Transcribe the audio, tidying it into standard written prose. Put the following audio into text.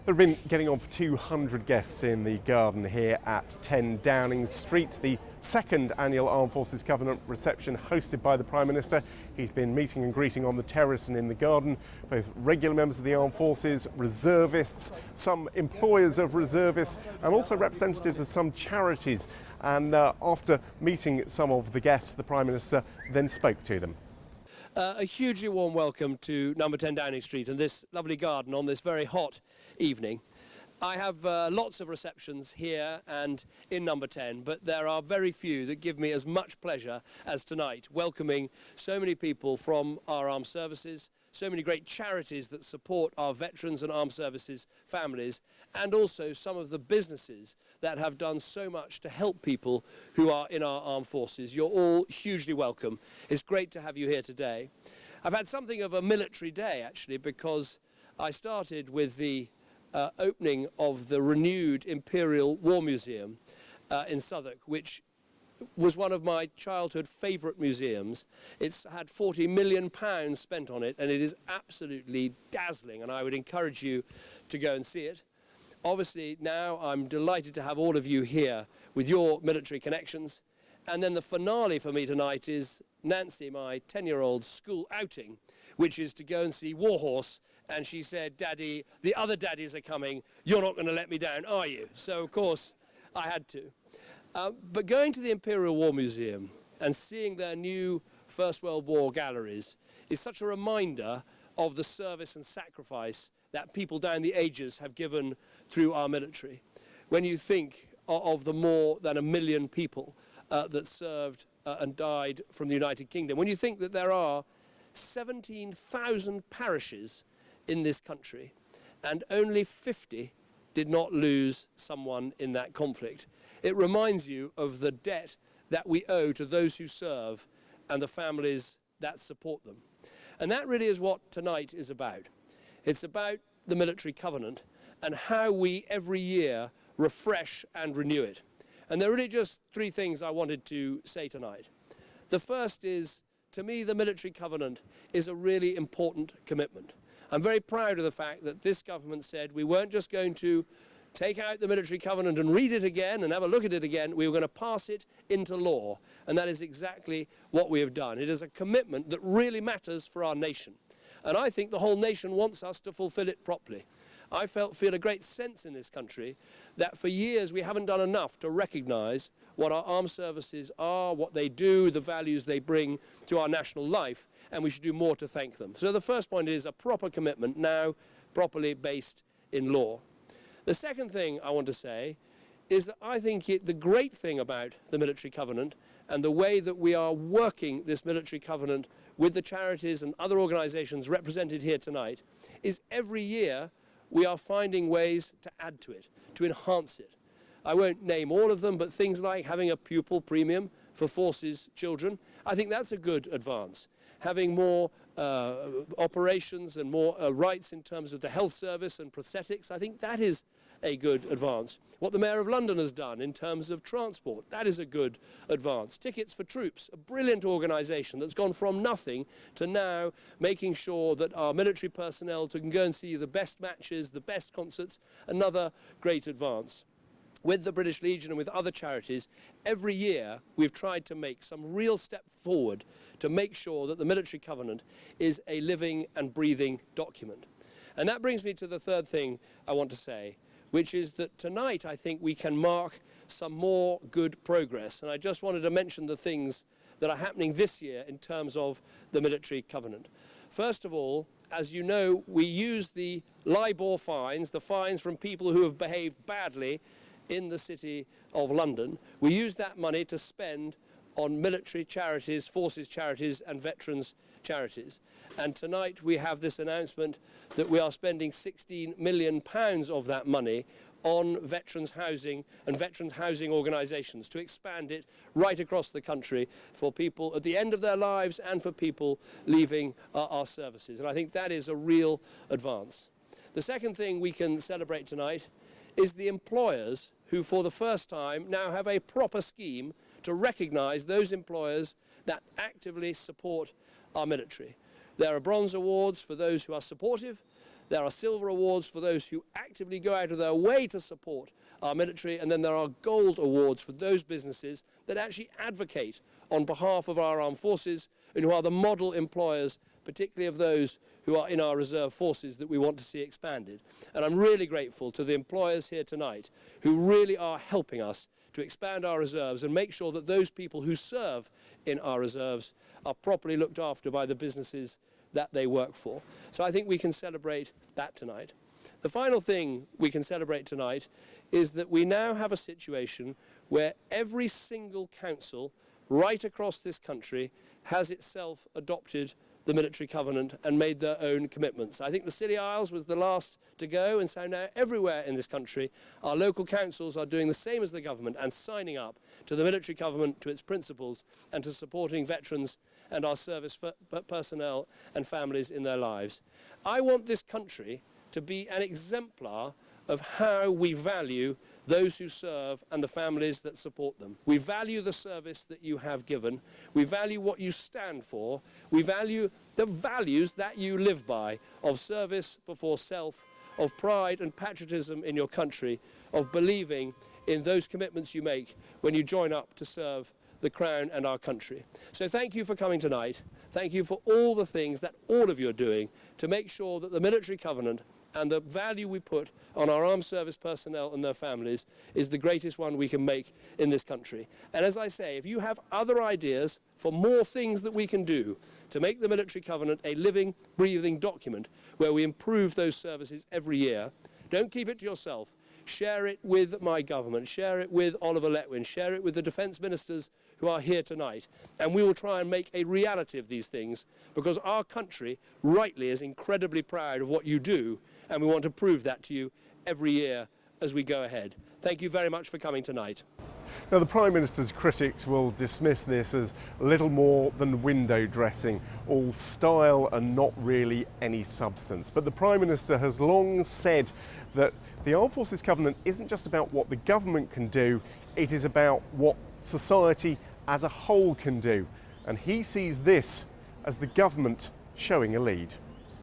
There have been getting on for 200 guests in the garden here at 10 Downing Street, the second annual Armed Forces Covenant reception hosted by the Prime Minister. He's been meeting and greeting on the terrace and in the garden both regular members of the Armed Forces, reservists, some employers of reservists and also representatives of some charities. And after meeting some of the guests, the Prime Minister then spoke to them. A hugely warm welcome to number 10 Downing Street and this lovely garden on this very hot evening. I have lots of receptions here and in number 10, but there are very few that give me as much pleasure as tonight, welcoming so many people from our armed services, so many great charities that support our veterans and armed services families, and also some of the businesses that have done so much to help people who are in our armed forces. You're all hugely welcome. It's great to have you here today. I've had something of a military day, actually, because I started with the opening of the renewed Imperial War Museum in Southwark, which was one of my childhood favourite museums. It's had £40 million spent on it, and it is absolutely dazzling, and I would encourage you to go and see it. Obviously, now I'm delighted to have all of you here with your military connections. And then the finale for me tonight is Nancy, my 10-year-old's school outing, which is to go and see Warhorse. And she said, "Daddy, the other daddies are coming. You're not going to let me down, are you?" So, of course, I had to. But going to the Imperial War Museum and seeing their new First World War galleries is such a reminder of the service and sacrifice that people down the ages have given through our military. When you think of the more than 1 million people that served and died from the United Kingdom, when you think that there are 17,000 parishes in this country and only 50 did not lose someone in that conflict, it reminds you of the debt that we owe to those who serve and the families that support them. And that really is what tonight is about. It's about the military covenant and how we every year refresh and renew it. And there are really just three things I wanted to say tonight. The first is, to me, the military covenant is a really important commitment. I'm very proud of the fact that this government said we weren't just going to take out the military covenant and read it again and have a look at it again. We were going to pass it into law. And that is exactly what we have done. It is a commitment that really matters for our nation. And I think the whole nation wants us to fulfill it properly. I feel a great sense in this country that for years we haven't done enough to recognise what our armed services are, what they do, the values they bring to our national life, and we should do more to thank them. So the first point is a proper commitment now properly based in law. The second thing I want to say is that I think the great thing about the military covenant and the way that we are working this military covenant with the charities and other organisations represented here tonight is every year we are finding ways to add to it, to enhance it. I won't name all of them, but things like having a pupil premium for forces children, I think that's a good advance. Having more operations and more rights in terms of the health service and prosthetics, I think that is a good advance. What the Mayor of London has done in terms of transport, that is a good advance. Tickets for Troops, a brilliant organisation that's gone from nothing to now making sure that our military personnel can go and see the best matches, the best concerts, another great advance. With the British Legion and with other charities, every year we've tried to make some real step forward to make sure that the military covenant is a living and breathing document. And that brings me to the third thing I want to say, which is that tonight I think we can mark some more good progress. And I just wanted to mention the things that are happening this year in terms of the military covenant. First of all, as you know, we use the LIBOR fines, the fines from people who have behaved badly in the City of London. We use that money to spend on military charities, forces charities and veterans charities. And tonight we have this announcement that we are spending £16 million of that money on veterans housing and veterans housing organisations to expand it right across the country for people at the end of their lives and for people leaving our services. And I think that is a real advance. The second thing we can celebrate tonight is the employers who for the first time now have a proper scheme to recognise those employers that actively support our military. There are bronze awards for those who are supportive, There are silver awards for those who actively go out of their way to support our military, and then there are gold awards for those businesses that actually advocate on behalf of our armed forces and who are the model employers, particularly of those who are in our reserve forces that we want to see expanded. And I'm really grateful to the employers here tonight who really are helping us to expand our reserves and make sure that those people who serve in our reserves are properly looked after by the businesses that they work for. So I think we can celebrate that tonight. The final thing we can celebrate tonight is that we now have a situation where every single council right across this country has itself adopted the military covenant and made their own commitments. I think the Scilly Isles was the last to go, and so now everywhere in this country our local councils are doing the same as the government and signing up to the military covenant, to its principles, and to supporting veterans and our service personnel and families in their lives. I want this country to be an exemplar of how we value those who serve and the families that support them. We value the service that you have given. We value what you stand for. We value the values that you live by, of service before self, of pride and patriotism in your country, of believing in those commitments you make when you join up to serve the Crown and our country. So thank you for coming tonight. Thank you for all the things that all of you are doing to make sure that the military covenant and the value we put on our armed service personnel and their families is the greatest one we can make in this country. And as I say, if you have other ideas for more things that we can do to make the military covenant a living, breathing document where we improve those services every year, don't keep it to yourself. Share it with my government, share it with Oliver Letwin, share it with the defence ministers who are here tonight, and we will try and make a reality of these things, because our country rightly is incredibly proud of what you do, and we want to prove that to you every year as we go ahead. Thank you very much for coming tonight. Now, the Prime Minister's critics will dismiss this as little more than window dressing, all style and not really any substance. But the Prime Minister has long said that the Armed Forces Covenant isn't just about what the government can do, it is about what society as a whole can do. And he sees this as the government showing a lead.